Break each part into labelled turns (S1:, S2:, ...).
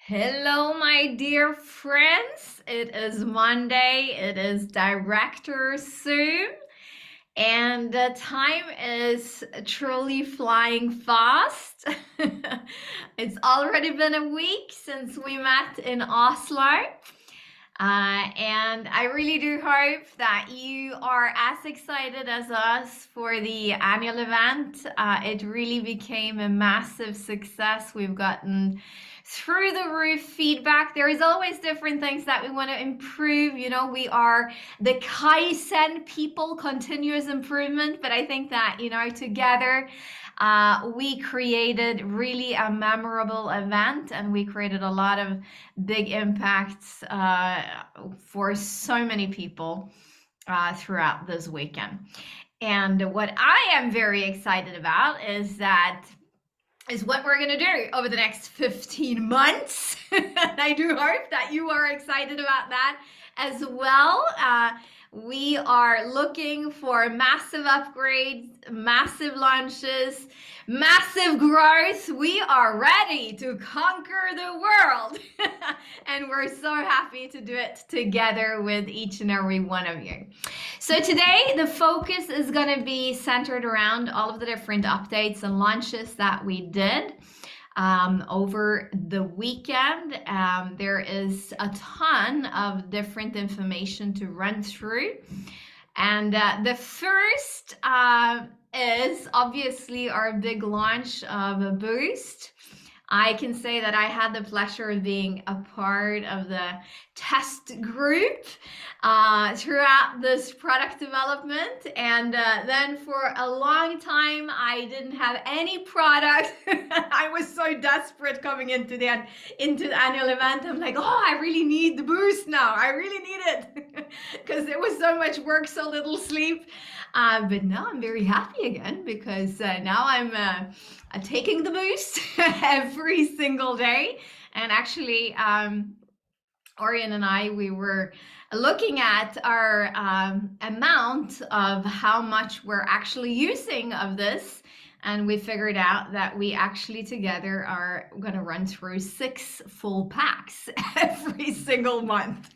S1: Hello, my dear friends. It is Monday. It is Director soon, and the time is truly flying fast. It's already been a week since we met in Oslo. And I really do hope that you are as excited as us for the annual event. It really became a massive success. We've gotten through the roof feedback. There is always different things that we want to improve. You know, we are the Kaizen people, continuous improvement. But I think that, together we created really a memorable event, and we created a lot of big impacts for so many people throughout this weekend. And what I am very excited about is what we're going to do over the next 15 months. And I do hope that you are excited about that as well. We are looking for massive upgrades, massive launches, massive growth. We are ready to conquer the world. And we're so happy to do it together with each and every one of you. So today, the focus is going to be centered around all of the different updates and launches that we did over the weekend. There is a ton of different information to run through. And the first is obviously our big launch of Boozt. I can say that I had the pleasure of being a part of the test group throughout this product development. And then for a long time, I didn't have any product. I was so desperate coming into the annual event. I'm like, oh, I really need the Boozt now. I really need it because there was so much work, so little sleep. But now I'm very happy again because now I'm taking the Boozt every single day. And actually, Orion and I, we were looking at our amount of how much we're actually using of this. And we figured out that we actually together are going to run through 6 full packs every single month.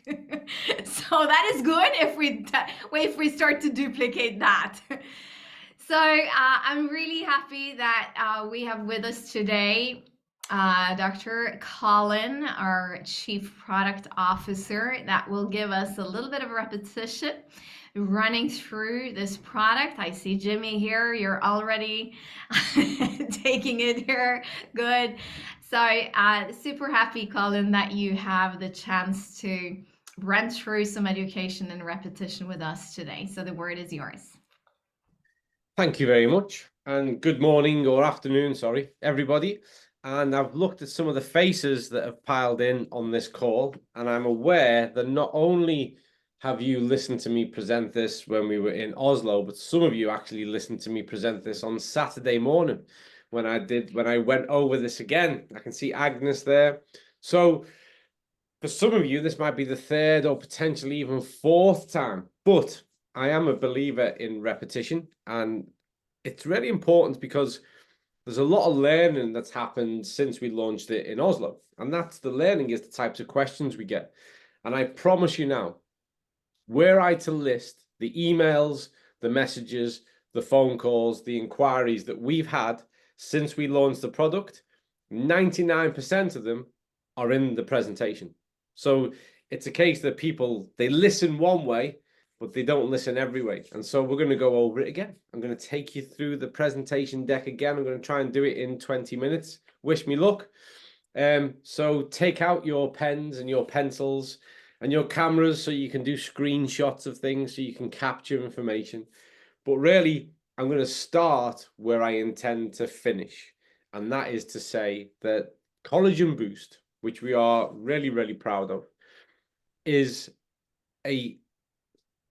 S1: So that is good if we start to duplicate that. So I'm really happy that we have with us today Dr. Colin, our Chief Product Officer, that will give us a little bit of a repetition running through this product. I see Jimmy here. You're already taking it here. Good. So super happy, Colin, that you have the chance to run through some education and repetition with us today. So the word is yours.
S2: Thank you very much, and good morning or afternoon, sorry, everybody. And I've looked at some of the faces that have piled in on this call, and I'm aware that not only have you listened to me present this when we were in Oslo, but some of you actually listened to me present this on Saturday morning when I went over this again. I can see Agnes there. So for some of you, this might be the third or potentially even fourth time, but I am a believer in repetition, and it's really important because there's a lot of learning that's happened since we launched it in Oslo, and that's the learning is the types of questions we get. And I promise you now, were I to list the emails, the messages, the phone calls, the inquiries that we've had since we launched the product, 99% of them are in the presentation. So it's a case that people, they listen one way, but they don't listen every way. And so we're going to go over it again. I'm going to take you through the presentation deck again. I'm going to try and do it in 20 minutes. Wish me luck. So take out your pens and your pencils and your cameras so you can do screenshots of things, so you can capture information. But really, I'm going to start where I intend to finish. And that is to say that Collagen Boost, which we are really, really proud of, is a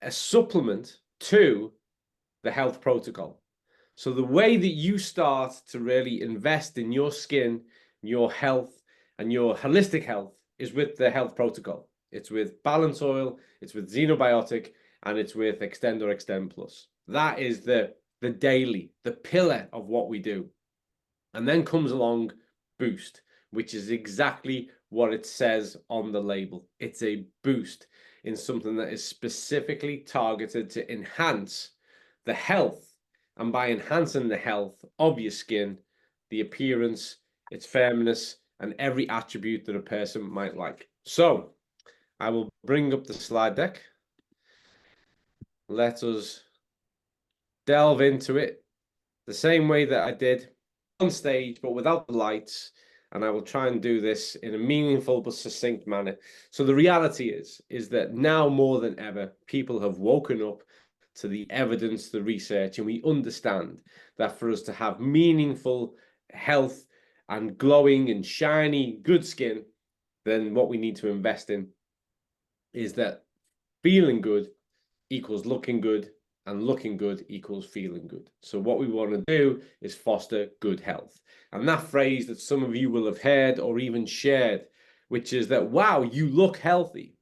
S2: supplement to the health protocol. So the way that you start to really invest in your skin, your health, and your holistic health is with the health protocol. It's with Balance Oil, it's with Xenobiotic, and it's with Extend or Extend Plus. That is the daily, the pillar of what we do. And then comes along Boost, which is exactly what it says on the label. It's a boost in something that is specifically targeted to enhance the health, and by enhancing the health of your skin, the appearance, its firmness, and every attribute that a person might like. So I will bring up the slide deck. Let us delve into it the same way that I did on stage, but without the lights. And I will try and do this in a meaningful but succinct manner. So the reality is that now more than ever, people have woken up to the evidence, the research, and we understand that for us to have meaningful health and glowing and shiny, good skin, then what we need to invest in is that feeling good equals looking good, and looking good equals feeling good. So what we want to do is foster good health. And that phrase that some of you will have heard or even shared, which is that, wow, you look healthy.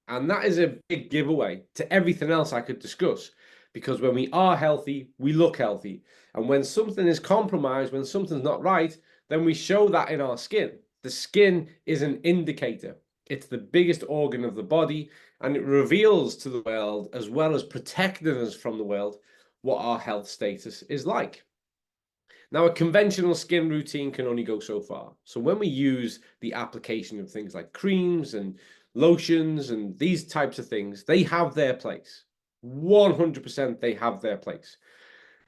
S2: And that is a big giveaway to everything else I could discuss. Because when we are healthy, we look healthy. And when something is compromised, when something's not right, then we show that in our skin. The skin is an indicator. It's the biggest organ of the body, and it reveals to the world, as well as protecting us from the world, what our health status is like. Now, a conventional skin routine can only go so far. So when we use the application of things like creams and lotions and these types of things, they have their place. 100% they have their place.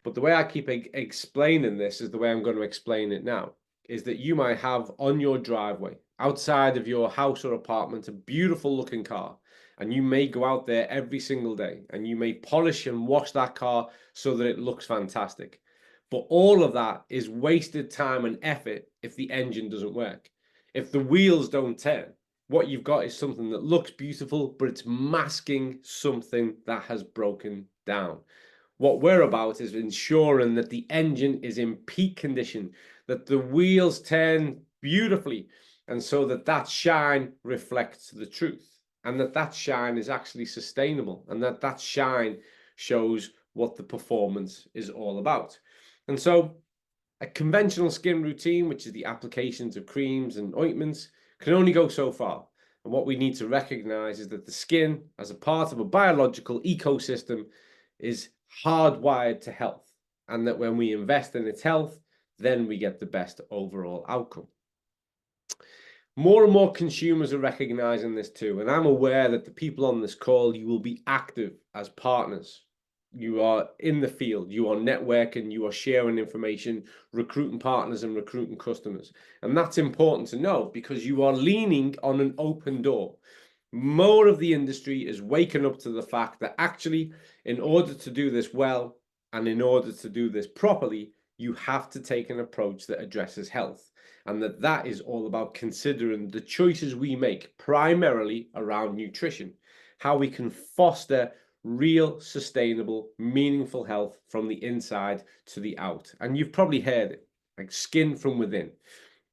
S2: But the way I keep explaining this is the way I'm going to explain it now, is that you might have on your driveway, outside of your house or apartment, a beautiful looking car. And you may go out there every single day and you may polish and wash that car so that it looks fantastic. But all of that is wasted time and effort if the engine doesn't work. If the wheels don't turn, what you've got is something that looks beautiful, but it's masking something that has broken down. What we're about is ensuring that the engine is in peak condition, that the wheels turn beautifully, and so that that shine reflects the truth, and that that shine is actually sustainable, and that that shine shows what the performance is all about. And so a conventional skin routine, which is the applications of creams and ointments, can only go so far. And what we need to recognize is that the skin, as a part of a biological ecosystem, is hardwired to health, and that when we invest in its health, then we get the best overall outcome. More and more consumers are recognizing this too, and I'm aware that the people on this call, you will be active as partners. You are in the field, you are networking, you are sharing information, recruiting partners and recruiting customers. And that's important to know because you are leaning on an open door. More of the industry is waking up to the fact that actually, in order to do this well and in order to do this properly, you have to take an approach that addresses health, and that is all about considering the choices we make primarily around nutrition, how we can foster real, sustainable, meaningful health from the inside to the out. And you've probably heard it, like skin from within.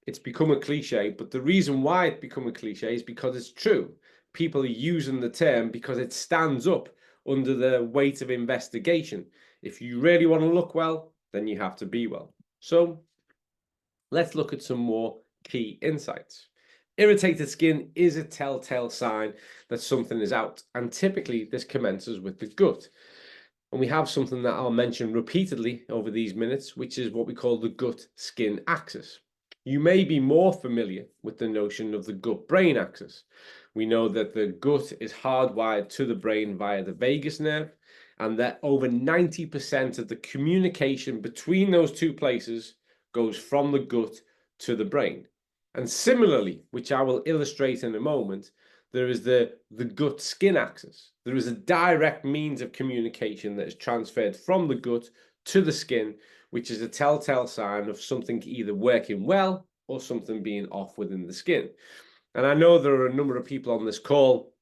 S2: It's become a cliche, but the reason why it's become a cliche is because it's true. People are using the term because it stands up under the weight of investigation. If you really want to look well, then you have to be well. So let's look at some more key insights. Irritated skin is a telltale sign that something is out, and typically this commences with the gut. And we have something that I'll mention repeatedly over these minutes, which is what we call the gut-skin axis. You may be more familiar with the notion of the gut-brain axis. We know that the gut is hardwired to the brain via the vagus nerve, and that over 90% of the communication between those two places goes from the gut to the brain. And similarly, which I will illustrate in a moment, there is the gut-skin axis. There is a direct means of communication that is transferred from the gut to the skin, which is a telltale sign of something either working well or something being off within the skin. And I know there are a number of people on this call,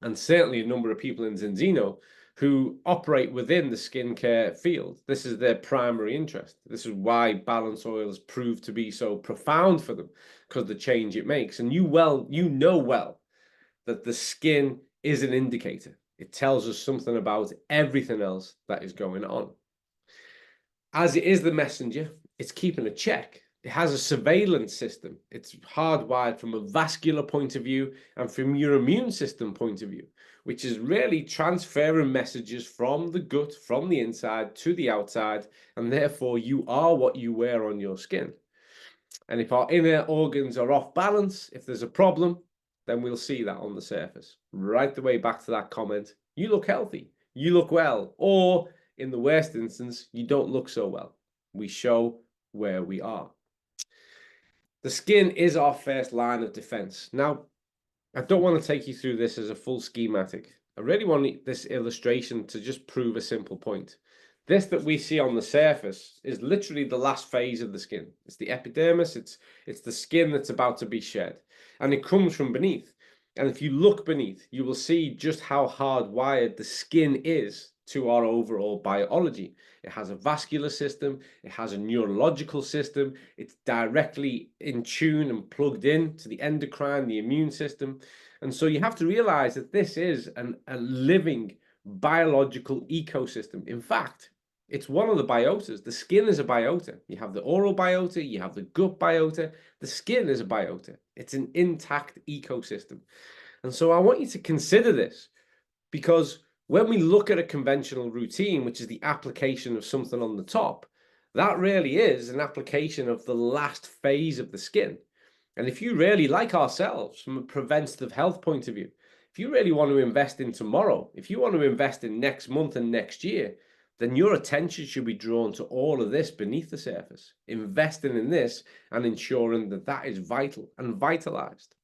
S2: and certainly a number of people in Zinzino, who operate within the skincare field. This is their primary interest. This is why balance oils prove to be so profound for them, because of the change it makes. And you know well that the skin is an indicator. It tells us something about everything else that is going on. As it is the messenger, it's keeping a check It has a surveillance system. It's hardwired from a vascular point of view and from your immune system point of view, which is really transferring messages from the gut, from the inside to the outside, and therefore you are what you wear on your skin. And if our inner organs are off balance, if there's a problem, then we'll see that on the surface. Right the way back to that comment, you look healthy, you look well, or in the worst instance, you don't look so well. We show where we are. The skin is our first line of defense. Now, I don't want to take you through this as a full schematic. I really want this illustration to just prove a simple point. This that we see on the surface is literally the last phase of the skin. It's the epidermis, it's the skin that's about to be shed, and it comes from beneath. And if you look beneath, you will see just how hardwired the skin is to our overall biology. It has a vascular system, it has a neurological system, it's directly in tune and plugged in to the endocrine, the immune system. And so you have to realize that this is a living biological ecosystem. In fact, it's one of the biotas. The skin is a biota. You have the oral biota, you have the gut biota. The skin is a biota. It's an intact ecosystem. And so I want you to consider this, because when we look at a conventional routine, which is the application of something on the top, that really is an application of the last phase of the skin. And if you really like ourselves from a preventative health point of view, if you really want to invest in tomorrow, if you want to invest in next month and next year, then your attention should be drawn to all of this beneath the surface, investing in this and ensuring that that is vital and vitalized.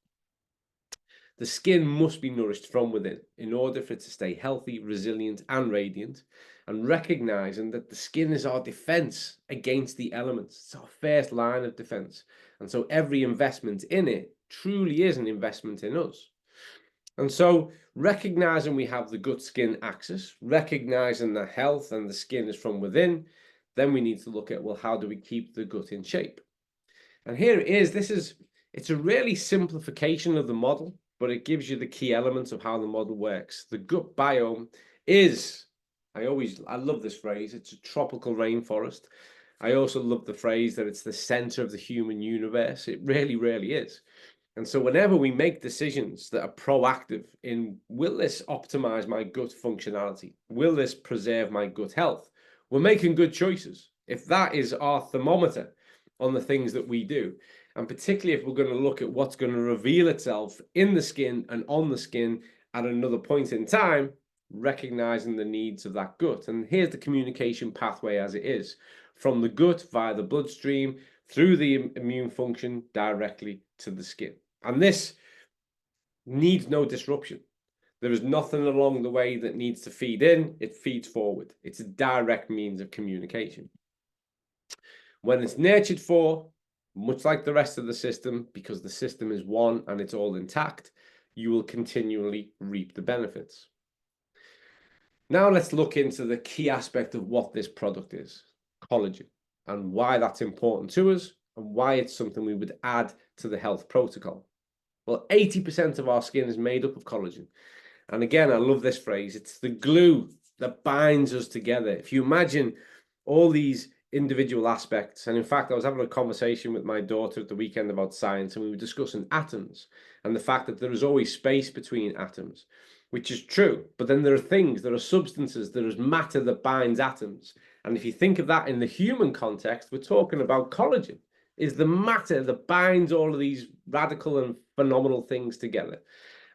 S2: The skin must be nourished from within in order for it to stay healthy, resilient, and radiant, and recognizing that the skin is our defense against the elements. It's our first line of defense. And so every investment in it truly is an investment in us. And so recognizing we have the gut skin axis, recognizing that health and the skin is from within, then we need to look at, well, how do we keep the gut in shape? And here it is. It's a really simplification of the model, but it gives you the key elements of how the model works. The gut biome is, I love this phrase, it's a tropical rainforest. I also love the phrase that it's the center of the human universe. It really, really is. And so whenever we make decisions that are proactive in, will this optimize my gut functionality? Will this preserve my gut health? We're making good choices. If that is our thermometer on the things that we do, and particularly if we're going to look at what's going to reveal itself in the skin and on the skin at another point in time, recognizing the needs of that gut. And here's the communication pathway as it is, from the gut via the bloodstream, through the immune function, directly to the skin. And this needs no disruption. There is nothing along the way that needs to feed in, it feeds forward. It's a direct means of communication. When it's nurtured for, much like the rest of the system, because the system is one and it's all intact, you will continually reap the benefits. Now let's look into the key aspect of what this product is, collagen, and why that's important to us and why it's something we would add to the health protocol. Well, 80% of our skin is made up of collagen. And again, I love this phrase. It's the glue that binds us together. If you imagine all these individual aspects, and in fact, I was having a conversation with my daughter at the weekend about science, and we were discussing atoms and the fact that there is always space between atoms, which is true. But then there are substances, there is matter that binds atoms. And if you think of that in the human context, we're talking about collagen. Is the matter that binds all of these radical and phenomenal things together.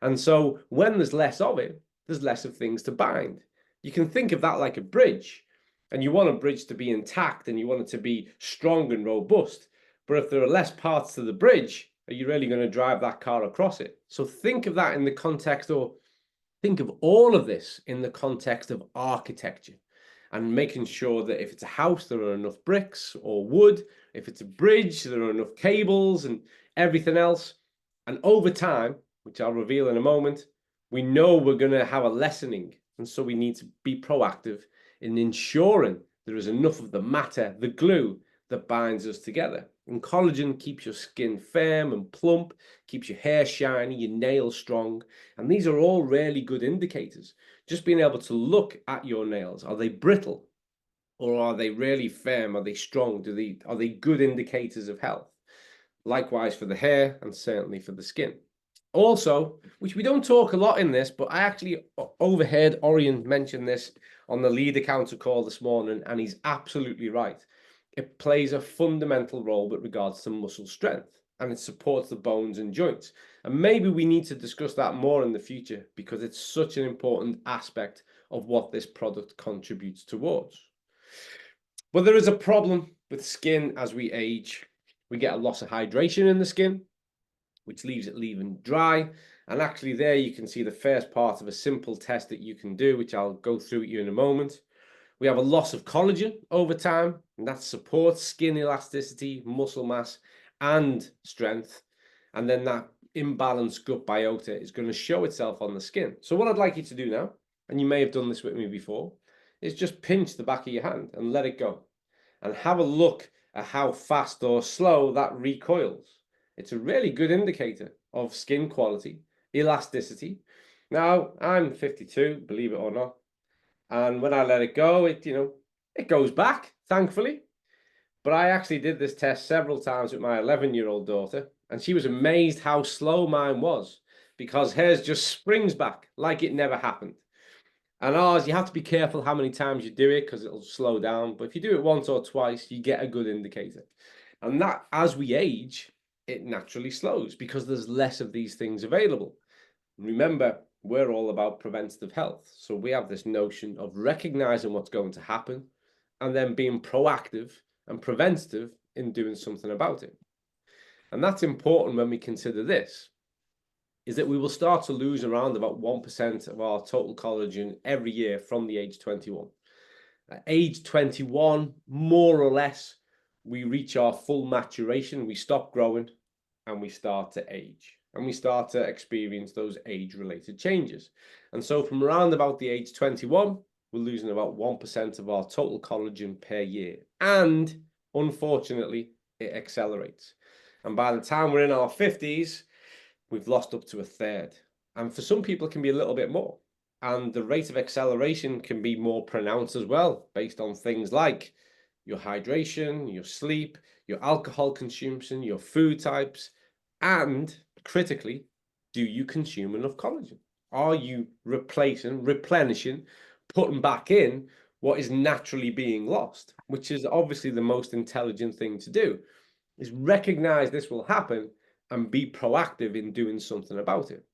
S2: And so when there's less of it, there's less of things to bind. You can think of that like a bridge, and you want a bridge to be intact and you want it to be strong and robust. But if there are less parts to the bridge, are you really going to drive that car across it? So think of that in the context, or think of all of this in the context of architecture, and making sure that if it's a house, there are enough bricks or wood. If it's a bridge, there are enough cables and everything else. And over time, which I'll reveal in a moment, we know we're going to have a lessening. And so we need to be proactive in ensuring there is enough of the matter, the glue, that binds us together. And collagen keeps your skin firm and plump, keeps your hair shiny, your nails strong. And these are all really good indicators. Just being able to look at your nails. Are they brittle? Or are they really firm? Are they strong? Are they good indicators of health? Likewise for the hair and certainly for the skin. Also, which we don't talk a lot in this, but I actually overheard Orion mention this on the leader counter call this morning, and he's absolutely right. It plays a fundamental role with regards to muscle strength, and it supports the bones and joints. And maybe we need to discuss that more in the future because it's such an important aspect of what this product contributes towards. But there is a problem with skin as we age. We get a loss of hydration in the skin, which leaves it leaving dry. And actually there you can see the first part of a simple test that you can do, which I'll go through with you in a moment. We have a loss of collagen over time, and that supports skin elasticity, muscle mass, and strength. And then that imbalanced gut biota is going to show itself on the skin. So what I'd like you to do now, and you may have done this with me before, is just pinch the back of your hand and let it go. And have a look at how fast or slow that recoils. It's a really good indicator of skin quality, elasticity. Now, I'm 52, believe it or not. And when I let it go, it goes back, thankfully. But I actually did this test several times with my 11-year-old daughter, and she was amazed how slow mine was because hers just springs back like it never happened. And ours, you have to be careful how many times you do it because it'll slow down. But if you do it once or twice, you get a good indicator. And that, as we age, it naturally slows because there's less of these things available. Remember, we're all about preventative health. So we have this notion of recognizing what's going to happen and then being proactive and preventative in doing something about it. And that's important when we consider this, is that we will start to lose around about 1% of our total collagen every year from the age 21. At age 21, more or less, we reach our full maturation, we stop growing, and we start to age. And we start to experience those age-related changes. And so from around about the age 21, we're losing about 1% of our total collagen per year. And unfortunately, it accelerates. And by the time we're in our 50s, we've lost up to a third. And for some people, it can be a little bit more. And the rate of acceleration can be more pronounced as well, based on things like your hydration, your sleep, your alcohol consumption, your food types, and critically, do you consume enough collagen? Are you replacing, replenishing, putting back in what is naturally being lost, which is obviously the most intelligent thing to do, is recognize this will happen and be proactive in doing something about it.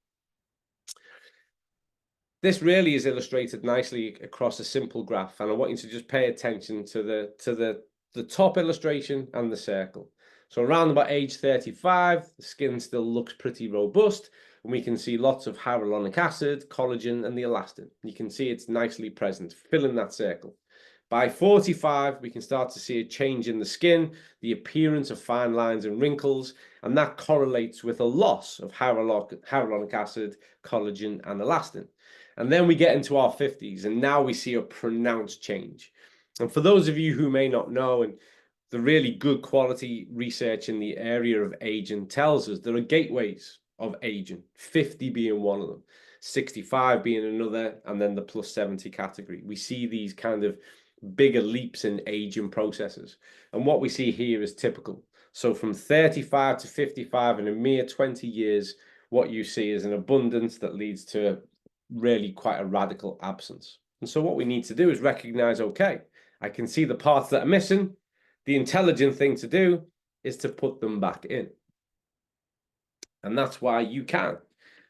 S2: This really is illustrated nicely across a simple graph, and I want you to just pay attention to the top illustration and the circle. So around about age 35, the skin still looks pretty robust, and we can see lots of hyaluronic acid, collagen, and the elastin. You can see it's nicely present, filling that circle. By 45, we can start to see a change in the skin, the appearance of fine lines and wrinkles, and that correlates with a loss of hyaluronic acid, collagen, and elastin. And then we get into our 50s, and now we see a pronounced change. And for those of you who may not know, and the really good quality research in the area of aging tells us there are gateways of aging, 50 being one of them, 65 being another, and then the plus 70 category. We see these kind of bigger leaps in aging processes. And what we see here is typical. So from 35 to 55 in a mere 20 years, what you see is an abundance that leads to really quite a radical absence. And so what we need to do is recognize, okay, I can see the parts that are missing. The intelligent thing to do is to put them back in. And that's why you can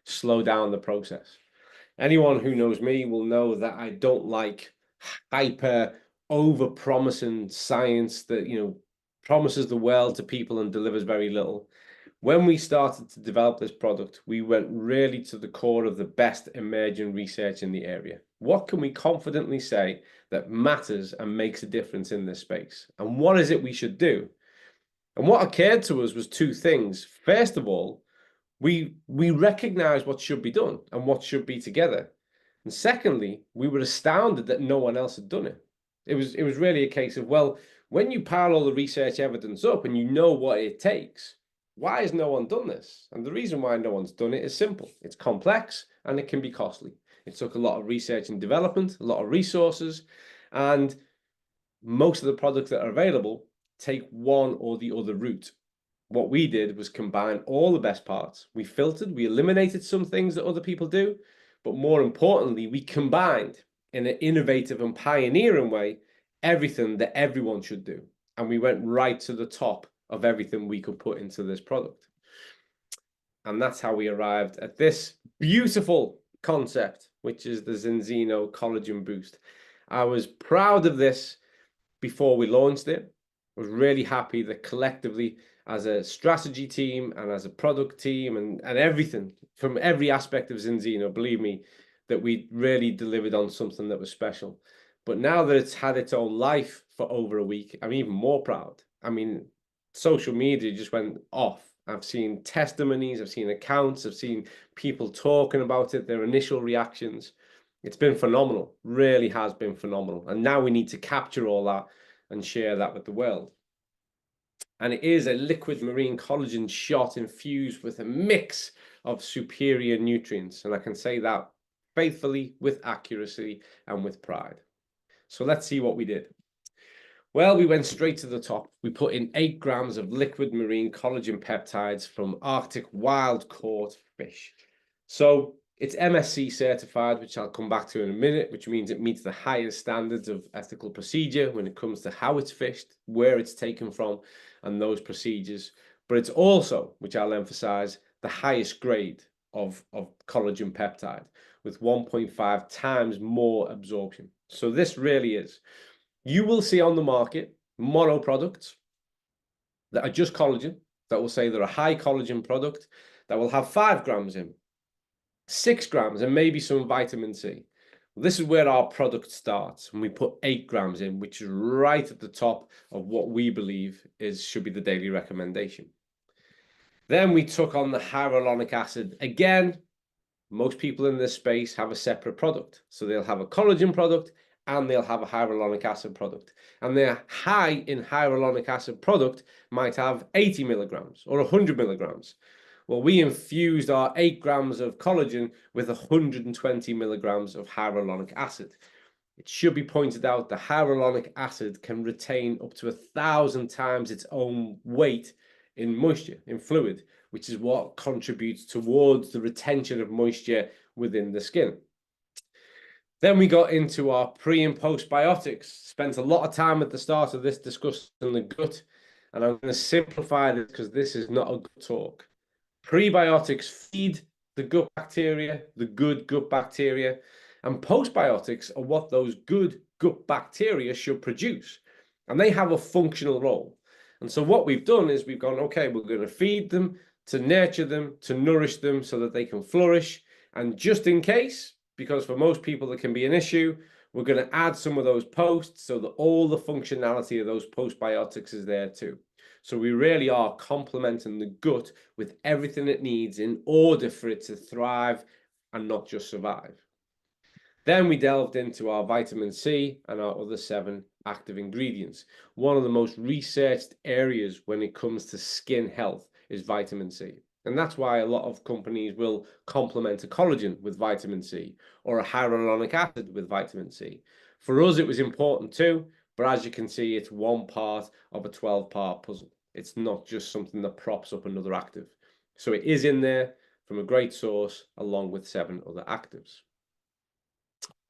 S2: slow down the process. Anyone who knows me will know that I don't like hyper over-promising science that, promises the world to people and delivers very little. When we started to develop this product, we went really to the core of the best emerging research in the area. What can we confidently say that matters and makes a difference in this space? And what is it we should do? And what occurred to us was two things. First of all, we recognized what should be done and what should be together. And secondly, we were astounded that no one else had done it. It was really a case of, well, when you pile all the research evidence up and you know what it takes, why has no one done this? And the reason why no one's done it is simple. It's complex and it can be costly. It took a lot of research and development, a lot of resources. And most of the products that are available take one or the other route. What we did was combine all the best parts. We filtered, we eliminated some things that other people do, but more importantly, we combined in an innovative and pioneering way everything that everyone should do. And we went right to the top of everything we could put into this product. And that's how we arrived at this beautiful concept, which is the Zenzino Collagen Boost. I was proud of this before we launched it. I was really happy that collectively, as a strategy team and as a product team and everything from every aspect of Zenzino, believe me, that we really delivered on something that was special. But now that it's had its own life for over a week, I'm even more proud. I mean, social media just went off. I've seen testimonies, I've seen accounts, I've seen people talking about it, their initial reactions. It's been phenomenal, really has been phenomenal. And now we need to capture all that and share that with the world. And it is a liquid marine collagen shot infused with a mix of superior nutrients. And I can say that faithfully, with accuracy, and with pride. So let's see what we did. Well, we went straight to the top. We put in 8 grams of liquid marine collagen peptides from Arctic wild caught fish. So it's MSC certified, which I'll come back to in a minute, which means it meets the highest standards of ethical procedure when it comes to how it's fished, where it's taken from, and those procedures. But it's also, which I'll emphasize, the highest grade of collagen peptide with 1.5 times more absorption. So this really is. You will see on the market mono products that are just collagen, that will say they're a high collagen product, that will have 5 grams in, 6 grams, and maybe some vitamin C. Well, this is where our product starts, and we put 8 grams in, which is right at the top of what we believe should be the daily recommendation. Then we took on the hyaluronic acid. Again, most people in this space have a separate product. So they'll have a collagen product and they'll have a hyaluronic acid product. And their high in hyaluronic acid product might have 80 milligrams or 100 milligrams. Well, we infused our 8 grams of collagen with 120 milligrams of hyaluronic acid. It should be pointed out that hyaluronic acid can retain up to 1,000 times its own weight in moisture, in fluid, which is what contributes towards the retention of moisture within the skin. Then we got into our pre and postbiotics. Spent a lot of time at the start of this discussing the gut, and I'm going to simplify this because this is not a good talk. Prebiotics feed the gut bacteria, the good gut bacteria, and postbiotics are what those good gut bacteria should produce, and they have a functional role. And so what we've done is we've gone, okay, we're going to feed them, to nurture them, to nourish them so that they can flourish. And just in case, because for most people it can be an issue, we're going to add some of those posts so that all the functionality of those postbiotics is there too. So we really are complementing the gut with everything it needs in order for it to thrive and not just survive. Then we delved into our vitamin C and our other 7 active ingredients. One of the most researched areas when it comes to skin health is vitamin C. And that's why a lot of companies will complement a collagen with vitamin C or a hyaluronic acid with vitamin C. For us, it was important too, but as you can see, it's one part of a 12-part puzzle. It's not just something that props up another active. So it is in there from a great source along with 7 other actives.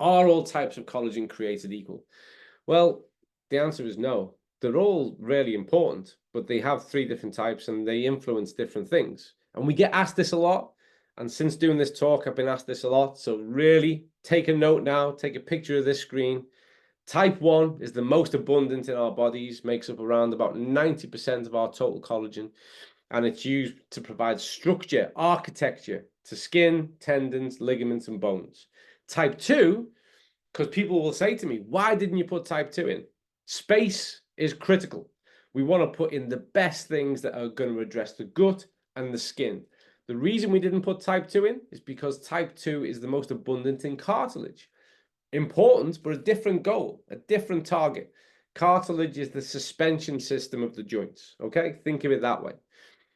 S2: Are all types of collagen created equal? Well, the answer is no. They're all really important, but they have 3 different types and they influence different things. And we get asked this a lot. And since doing this talk, I've been asked this a lot. So really take a note now, take a picture of this screen. Type 1 is the most abundant in our bodies, makes up around about 90% of our total collagen. And it's used to provide structure, architecture to skin, tendons, ligaments, and bones. Type 2, because people will say to me, why didn't you put type 2 in? Space is critical. We want to put in the best things that are going to address the gut and the skin. The reason we didn't put type 2 in is because type 2 is the most abundant in cartilage. Important, but a different goal, a different target. Cartilage is the suspension system of the joints. Okay, think of it that way.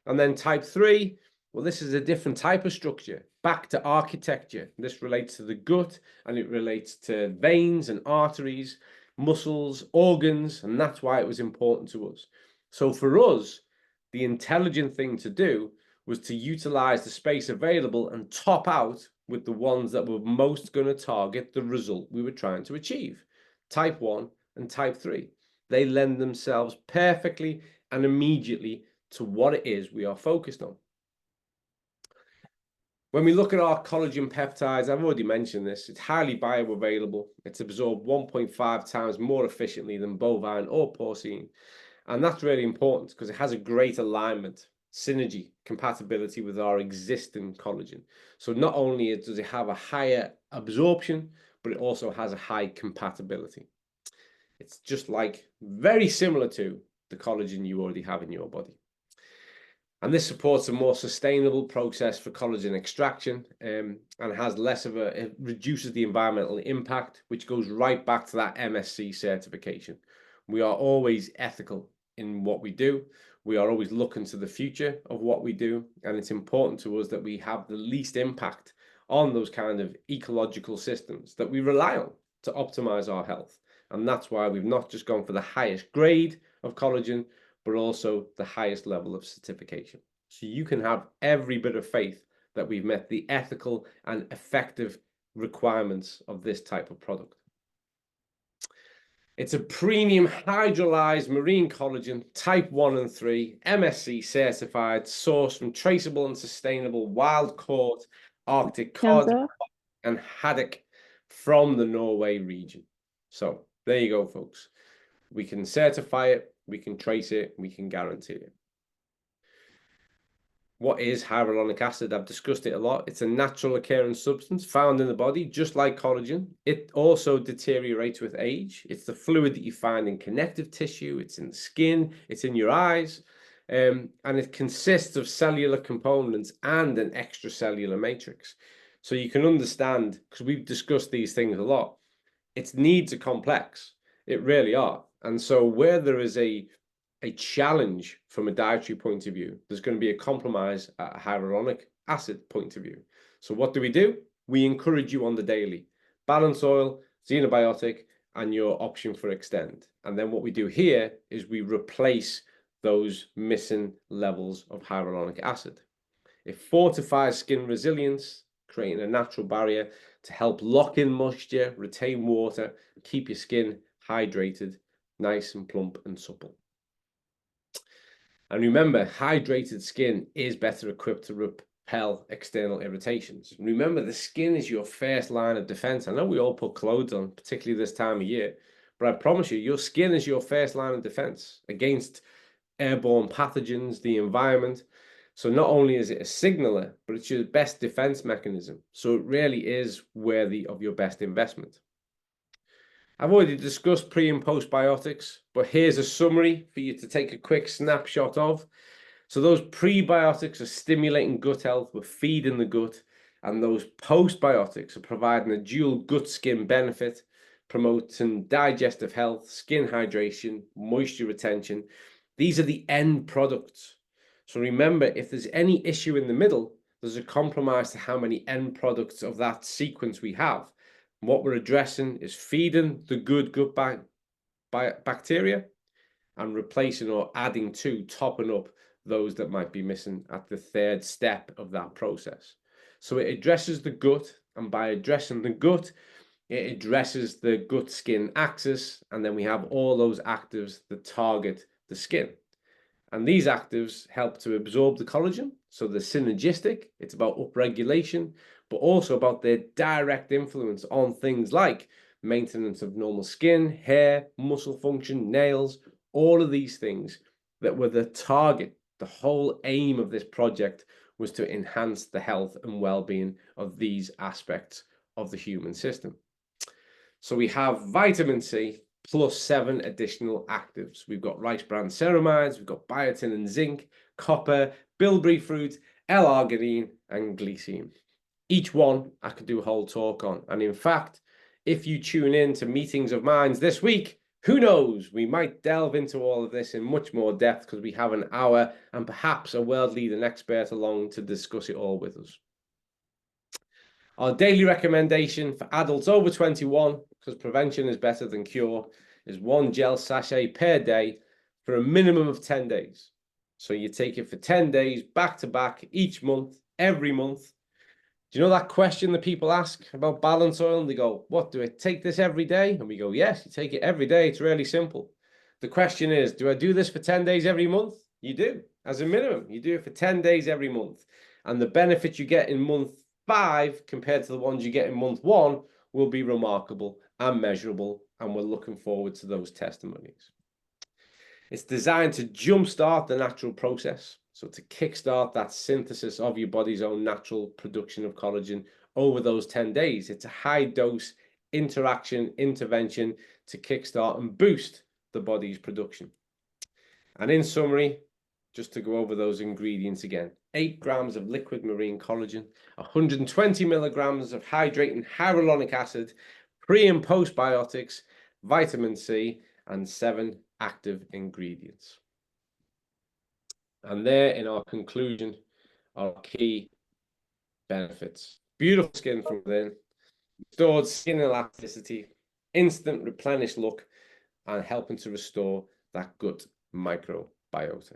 S2: And then type 3, well, this is a different type of structure, back to architecture. This relates to the gut and it relates to veins and arteries. muscles, organs, and that's why it was important to us. So for us, the intelligent thing to do was to utilize the space available and top out with the ones that were most going to target the result we were trying to achieve. Type 1 and type 3. They lend themselves perfectly and immediately to what it is we are focused on. When we look at our collagen peptides, I've already mentioned this, it's highly bioavailable. It's absorbed 1.5 times more efficiently than bovine or porcine. And that's really important because it has a great alignment, synergy, compatibility with our existing collagen. So not only does it have a higher absorption, but it also has a high compatibility. It's just like very similar to the collagen you already have in your body. And this supports a more sustainable process for collagen extraction and has less of it reduces the environmental impact, which goes right back to that MSC certification. We are always ethical in what we do. We are always looking to the future of what we do. And it's important to us that we have the least impact on those kind of ecological systems that we rely on to optimize our health. And that's why we've not just gone for the highest grade of collagen, but also the highest level of certification. So you can have every bit of faith that we've met the ethical and effective requirements of this type of product. It's a premium hydrolyzed marine collagen, type 1 and 3, MSC certified, sourced from traceable and sustainable wild-caught Arctic cod and haddock from the Norway region. So there you go, folks. We can certify it, we can trace it, we can guarantee it. What is hyaluronic acid? I've discussed it a lot. It's a natural occurring substance found in the body, just like collagen. It also deteriorates with age. It's the fluid that you find in connective tissue. It's in the skin. It's in your eyes. And it consists of cellular components and an extracellular matrix. So you can understand, because we've discussed these things a lot, its needs are complex. It really are. And so where there is a challenge from a dietary point of view, there's going to be a compromise at a hyaluronic acid point of view. So what do? We encourage you on the daily. Balance oil, xenobiotic, and your option for extend. And then what we do here is we replace those missing levels of hyaluronic acid. It fortifies skin resilience, creating a natural barrier to help lock in moisture, retain water, keep your skin hydrated, nice and plump and supple. And remember, hydrated skin is better equipped to repel external irritations. Remember, the skin is your first line of defense. I know we all put clothes on, particularly this time of year, but I promise you, your skin is your first line of defense against airborne pathogens, the environment. So not only is it a signaler, but it's your best defense mechanism. So it really is worthy of your best investment. I've already discussed pre and postbiotics, but here's a summary for you to take a quick snapshot of. So those prebiotics are stimulating gut health, we're feeding the gut, and those postbiotics are providing a dual gut-skin benefit, promoting digestive health, skin hydration, moisture retention. These are the end products. So remember, if there's any issue in the middle, there's a compromise to how many end products of that sequence we have. What we're addressing is feeding the good gut bacteria and replacing or adding to, topping up those that might be missing at the third step of that process. So it addresses the gut, and by addressing the gut, it addresses the gut-skin axis, and then we have all those actives that target the skin. And these actives help to absorb the collagen, so they're synergistic. It's about upregulation, but also about their direct influence on things like maintenance of normal skin, hair, muscle function, nails, all of these things that were the target. The whole aim of this project was to enhance the health and well-being of these aspects of the human system. So we have vitamin C plus 7 additional actives. We've got rice bran ceramides, we've got biotin and zinc, copper, bilberry fruit, L-arginine, and glycine. Each one I could do a whole talk on. And in fact, if you tune in to meetings of minds this week, who knows, we might delve into all of this in much more depth because we have an hour and perhaps a world-leading expert along to discuss it all with us. Our daily recommendation for adults over 21, because prevention is better than cure, is 1 gel sachet per day for a minimum of 10 days. So you take it for 10 days, back to back, each month, every month. Do you know that question that people ask about balance oil? And they go, what, do I take this every day? And we go, yes, you take it every day. It's really simple. The question is, do I do this for 10 days every month? You do, as a minimum. You do it for 10 days every month. And the benefits you get in month 5 compared to the ones you get in month 1 will be remarkable and measurable. And we're looking forward to those testimonies. It's designed to jumpstart the natural process. So to kickstart that synthesis of your body's own natural production of collagen over those 10 days. It's a high dose intervention to kickstart and boost the body's production. And in summary, just to go over those ingredients again, 8 grams of liquid marine collagen, 120 milligrams of hydrating hyaluronic acid, pre and postbiotics, vitamin C, and 7 active ingredients. And there in our conclusion are key benefits. Beautiful skin from within, restored skin elasticity, instant replenished look, and helping to restore that gut microbiota.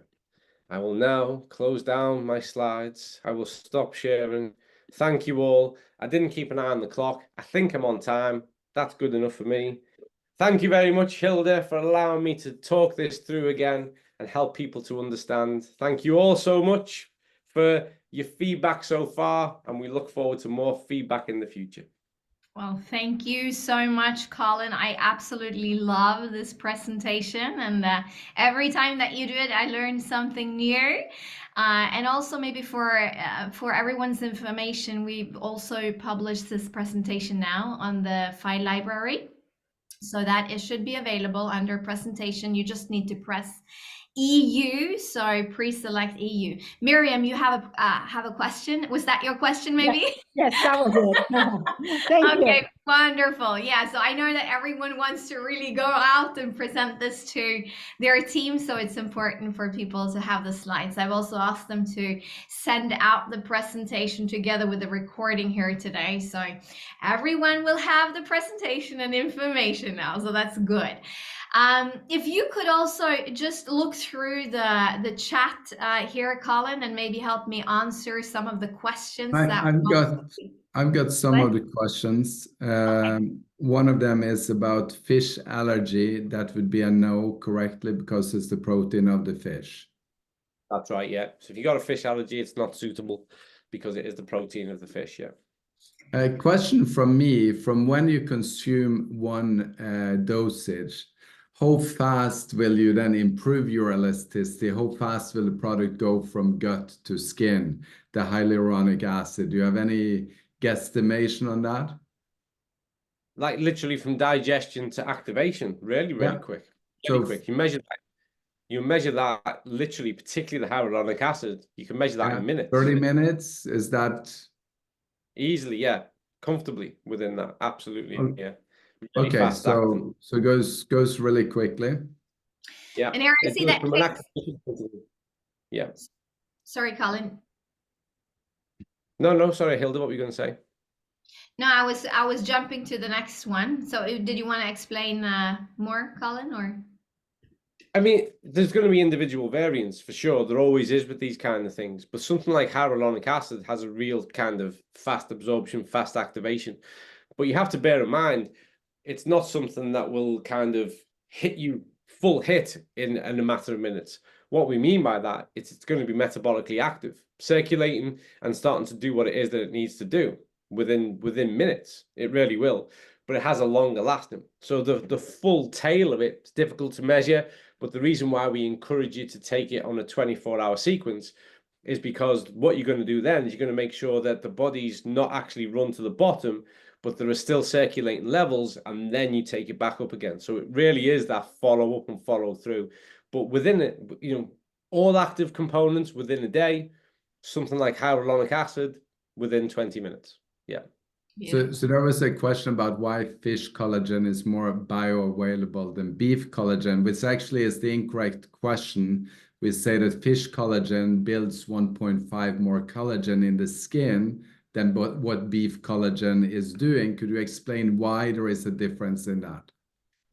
S2: I will now close down my slides. I will stop sharing. Thank you all. I didn't keep an eye on the clock. I think I'm on time. That's good enough for me. Thank you very much, Hilda, for allowing me to talk this through again and help people to understand. Thank you all so much for your feedback so far, and we look forward to more feedback in the future.
S1: Well, thank you so much, Colin. I absolutely love this presentation, and every time that you do it, I learn something new. And also, maybe for everyone's information, we've also published this presentation now on the file library, so that it should be available under presentation. You just need to press EU, so pre-select EU. Miriam, you have a question. Was that your question, maybe?
S3: Yes, that was it. Thank you.
S1: Okay, wonderful. Yeah, so I know that everyone wants to really go out and present this to their team, so it's important for people to have the slides. I've also asked them to send out the presentation together with the recording here today, so everyone will have the presentation and information now, so that's good. If you could also just look through the chat here, Colin, and maybe help me answer some of the questions
S4: I've got some of the questions. One of them is about fish allergy. That would be a no, correctly, because it's the protein of the fish.
S2: That's right, yeah. So if you got a fish allergy, it's not suitable because it is the protein of the fish, yeah.
S4: A question from me, from when you consume one dosage, how fast will you then improve your elasticity? How fast will the product go from gut to skin, the hyaluronic acid? Do you have any guesstimation on that?
S2: Like literally from digestion to activation, really quick. Really quick. You measure that literally, particularly the hyaluronic acid, you can measure that in minutes.
S4: 30 minutes, is that?
S2: Easily, yeah. Comfortably within that, absolutely, yeah.
S4: Really okay, so it goes really quickly.
S2: Yeah.
S1: And Aaron, see that
S2: yeah.
S1: Sorry, Colin.
S2: No, sorry, Hilda, what were you going to say?
S1: No, I was jumping to the next one. So did you want to explain more, Colin, or?
S2: I mean, there's going to be individual variants for sure. There always is with these kind of things. But something like hyaluronic acid has a real kind of fast absorption, fast activation. But you have to bear in mind, it's not something that will kind of hit you full hit in a matter of minutes. What we mean by that, it's going to be metabolically active, circulating and starting to do what it is that it needs to do within minutes. It really will. But it has a longer lasting. So the full tail of it is difficult to measure. But the reason why we encourage you to take it on a 24-hour sequence is because what you're going to do then is you're going to make sure that the body's not actually run to the bottom, but there are still circulating levels, and then you take it back up again. So it really is that follow up and follow through. But within it, all active components within a day, something like hyaluronic acid within 20 minutes. Yeah.
S4: So there was a question about why fish collagen is more bioavailable than beef collagen, which actually is the incorrect question. We say that fish collagen builds 1.5 more collagen in the skin than what beef collagen is doing. Could you explain why there is a difference in that?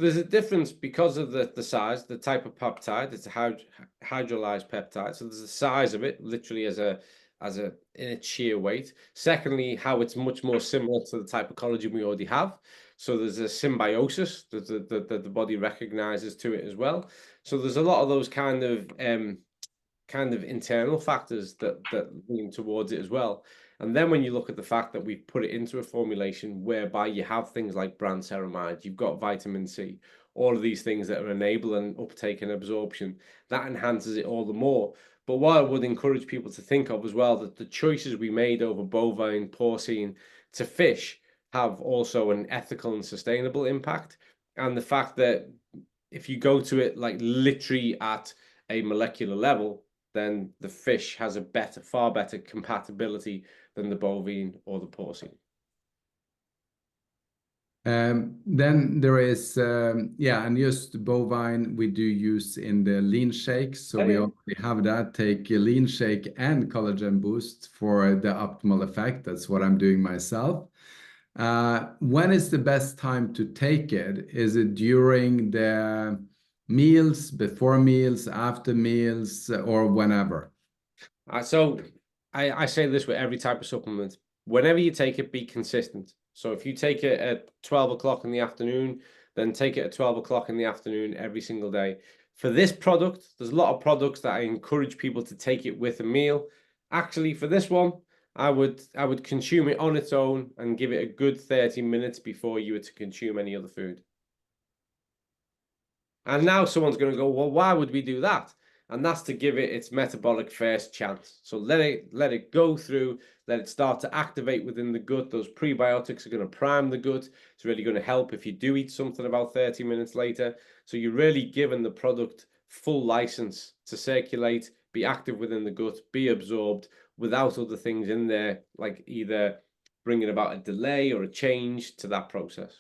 S2: There's a difference because of the size, the type of peptide. It's a hydrolyzed peptide, so there's the size of it, literally as a in its sheer weight. Secondly, how it's much more similar to the type of collagen we already have. So there's a symbiosis that the body recognizes to it as well. So there's a lot of those kind of internal factors that lean towards it as well. And then when you look at the fact that we've put it into a formulation whereby you have things like bran ceramide, you've got vitamin C, all of these things that are enabling uptake and absorption, that enhances it all the more. But what I would encourage people to think of as well, that the choices we made over bovine, porcine to fish have also an ethical and sustainable impact. And the fact that if you go to it like literally at a molecular level, then the fish has a far better compatibility than the bovine or the porcine.
S4: Then there is, yeah, and just bovine we do use in the lean shake. So we already have that. Take a lean shake and collagen boost for the optimal effect. That's what I'm doing myself. When is the best time to take it? Is it during the meals, before meals, after meals, or whenever?
S2: So I say this with every type of supplement. Whenever you take it, be consistent. So if you take it at 12 o'clock in the afternoon, then take it at 12 o'clock in the afternoon every single day. For this product, there's a lot of products that I encourage people to take it with a meal. Actually, for this one, I would consume it on its own and give it a good 30 minutes before you were to consume any other food. And now someone's going to go, well, why would we do that? And that's to give it its metabolic first chance. So let it go through, let it start to activate within the gut. Those prebiotics are going to prime the gut. It's really going to help if you do eat something about 30 minutes later. So you're really giving the product full license to circulate, be active within the gut, be absorbed without other things in there, like either bringing about a delay or a change to that process.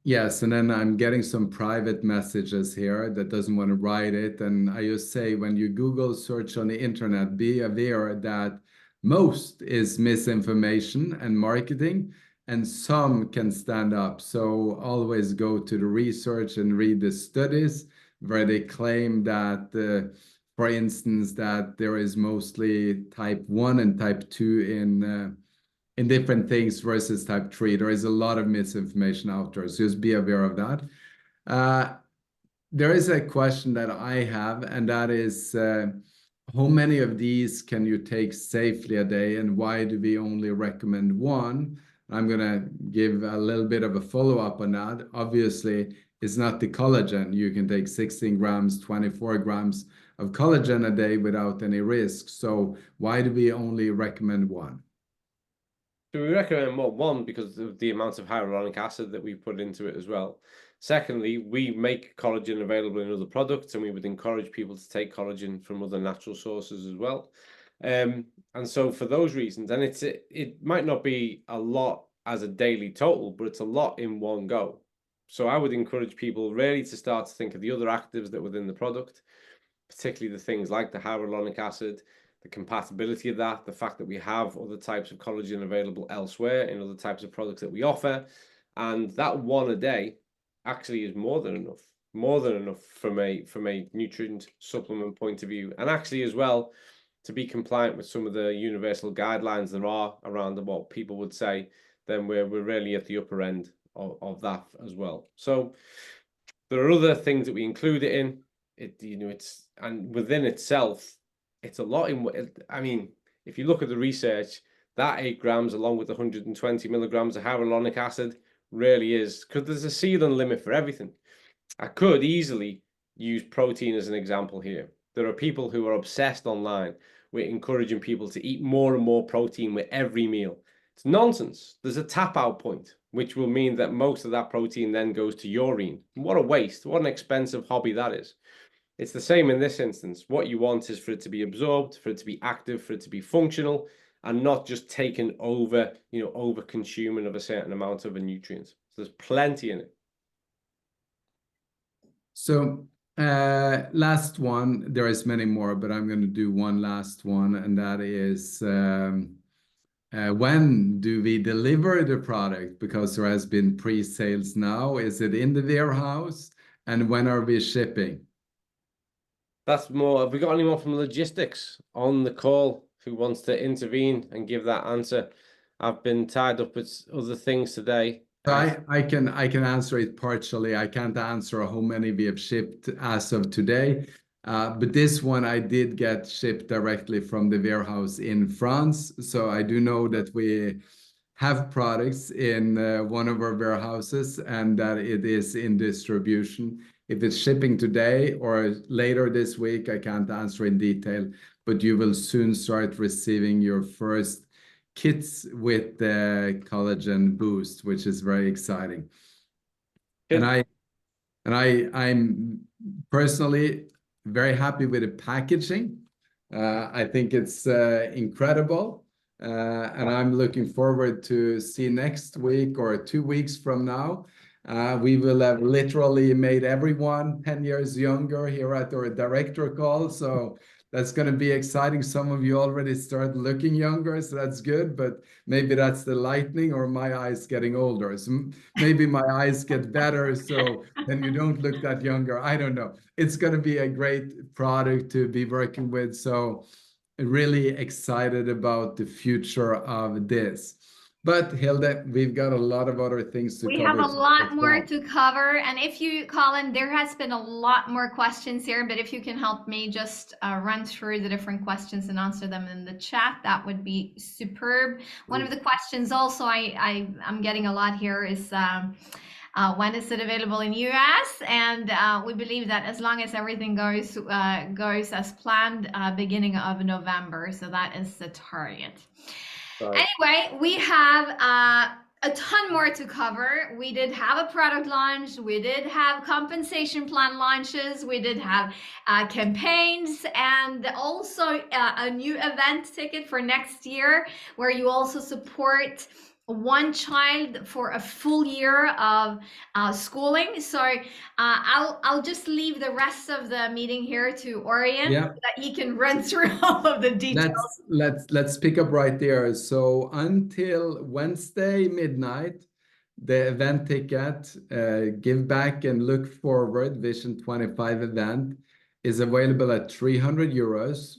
S4: Yes, and then I'm getting some private messages here that doesn't want to write it. And I just say, when you Google search on the internet, be aware that most is misinformation and marketing, and some can stand up. So always go to the research and read the studies where they claim that, for instance, that there is mostly type 1 and type 2 in different things versus type 3. There is a lot of misinformation out there, so just be aware of that. There is a question that I have, and that is, how many of these can you take safely a day, and why do we only recommend one? I'm going to give a little bit of a follow-up on that. Obviously, it's not the collagen. You can take 16 grams, 24 grams of collagen a day without any risk. So why do we only recommend one?
S2: So we recommend one because of the amount of hyaluronic acid that we put into it as well. Secondly, we make collagen available in other products, and we would encourage people to take collagen from other natural sources as well. And so for those reasons, and it might not be a lot as a daily total, but it's a lot in one go. So I would encourage people really to start to think of the other actives that within the product, particularly the things like the hyaluronic acid, the compatibility of that, the fact that we have other types of collagen available elsewhere in other types of products that we offer. And that one a day actually is more than enough from a nutrient supplement point of view. And actually as well, to be compliant with some of the universal guidelines there are around what people would say, then we're really at the upper end of that as well. So there are other things that we include it in. It's and within itself, it's a lot I mean, if you look at the research, that 8 grams along with 120 milligrams of hyaluronic acid really is, because there's a ceiling limit for everything. I could easily use protein as an example here. There are people who are obsessed online with encouraging people to eat more and more protein with every meal. It's nonsense. There's a tap out point, which will mean that most of that protein then goes to urine. What a waste. What an expensive hobby that is. It's the same in this instance. What you want is for it to be absorbed, for it to be active, for it to be functional, and not just taken over, over consuming of a certain amount of a nutrient. So there's plenty in it.
S4: So last one, there is many more, but I'm going to do one last one, and that is when do we deliver the product? Because there has been pre-sales now. Is it in the warehouse? And when are we shipping?
S2: That's more. Have we got anyone from logistics on the call who wants to intervene and give that answer? I've been tied up with other things today.
S4: I can answer it partially. I can't answer how many we have shipped as of today. But this one I did get shipped directly from the warehouse in France. So I do know that we have products in one of our warehouses and that it is in distribution. If it's shipping today or later this week, I can't answer in detail, but you will soon start receiving your first kits with the Collagen Boozt, which is very exciting.
S2: Good.
S4: I'm personally very happy with the packaging. I think it's incredible. And I'm looking forward to see next week or 2 weeks from now. We will have literally made everyone 10 years younger here at our director call. So that's going to be exciting. Some of you already start looking younger, so that's good. But maybe that's the lightning or my eyes getting older. So maybe my eyes get better, so then you don't look that younger. I don't know. It's going to be a great product to be working with. So really excited about the future of this. But Hilde, we've got a lot of other things to cover.
S1: We have a lot more to cover. And if you, Colin, there has been a lot more questions here, but if you can help me just run through the different questions and answer them in the chat, that would be superb. One of the questions also I'm getting a lot here is when is it available in US? And we believe that as long as everything goes as planned, beginning of November. So that is the target. Right. Anyway, we have a ton more to cover. We did have a product launch. We did have compensation plan launches. We did have campaigns and also a new event ticket for next year where you also support one child for a full year of schooling. So I'll just leave the rest of the meeting here to Orion, so that he can run through all of the details.
S4: Let's pick up right there. So until Wednesday midnight, the event ticket, Give Back and Look Forward Vision 25 event is available at 300 euros.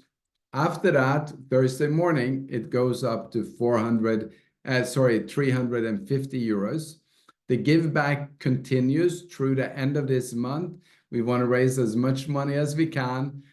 S4: After that, Thursday morning, it goes up to 350 euros. The give back continues through the end of this month. We want to raise as much money as we can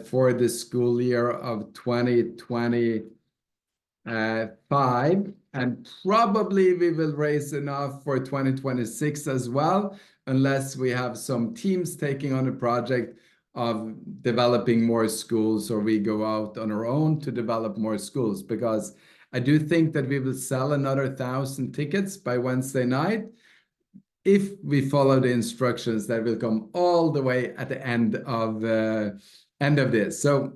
S4: for the school year of 2025. And probably we will raise enough for 2026 as well, unless we have some teams taking on a project of developing more schools, or we go out on our own to develop more schools, because I do think that we will sell another 1,000 tickets by Wednesday night if we follow the instructions that will come all the way at the end of this. So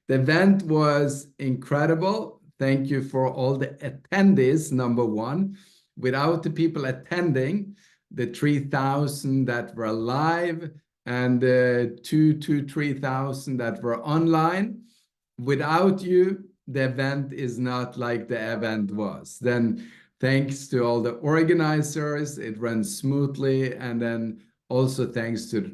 S4: the event was incredible. Thank you for all the attendees, number one. Without the people attending, the 3,000 that were live and the 2,000 to 3,000 that were online, without you, the event is not like the event was. Then thanks to all the organizers, it ran smoothly. And then also thanks to the